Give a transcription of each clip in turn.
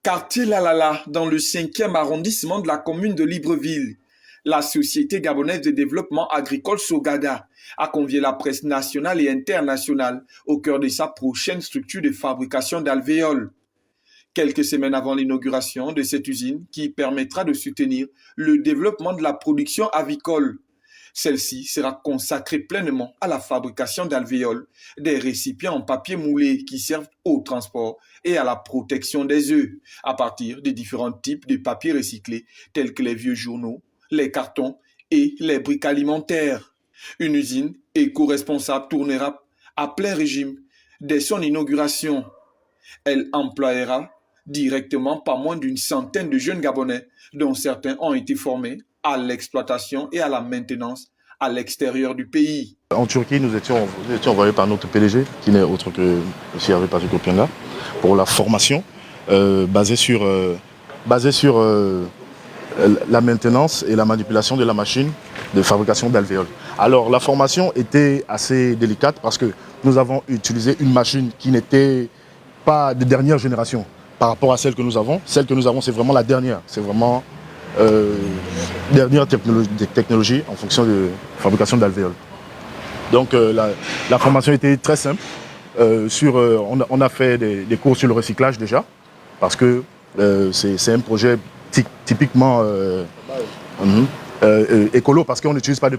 Quartier Lalala, dans le 5e arrondissement de la commune de Libreville. La Société gabonaise de développement agricole Sogada a convié la presse nationale et internationale au cœur de sa prochaine structure de fabrication d'alvéoles. Quelques semaines avant l'inauguration de cette usine qui permettra de soutenir le développement de la production avicole. Celle-ci sera consacrée pleinement à la fabrication d'alvéoles, des récipients en papier moulé qui servent au transport et à la protection des œufs, à partir de différents types de papiers recyclés, tels que les vieux journaux, les cartons et les briques alimentaires. Une usine éco-responsable tournera à plein régime dès son inauguration. Elle employera directement pas moins d'une centaine de jeunes Gabonais, dont certains ont été formés à l'exploitation et à la maintenance à l'extérieur du pays. En Turquie, nous étions envoyés par notre PDG, qui n'est autre que M. Hervé Patrick Opianga, pour la formation basée sur la maintenance et la manipulation de la machine de fabrication d'alvéoles. Alors la formation était assez délicate parce que nous avons utilisé une machine qui n'était pas de dernière génération par rapport à celle que nous avons. Celle que nous avons, c'est vraiment la dernière. C'est vraiment dernière technologie en fonction de fabrication d'alvéoles. Donc la formation était très simple. On a fait des cours sur le recyclage déjà, parce que c'est un projet typiquement écolo, parce qu'on n'utilise pas de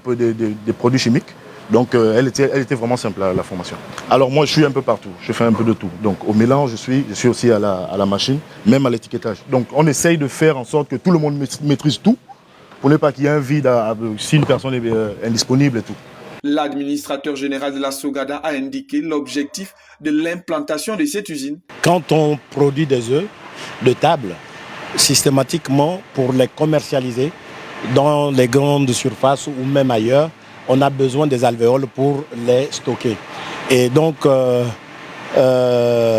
produits chimiques. Donc elle était vraiment simple, la formation. Alors moi je suis un peu partout, je fais un peu de tout. Donc au mélange je suis aussi à la machine, même à l'étiquetage. Donc on essaye de faire en sorte que tout le monde maîtrise tout, pour ne pas qu'il y ait un vide si une personne est indisponible et tout. L'administrateur général de la Sogada a indiqué l'objectif de l'implantation de cette usine. Quand on produit des œufs de table, systématiquement pour les commercialiser dans les grandes surfaces ou même ailleurs, on a besoin des alvéoles pour les stocker. Et donc,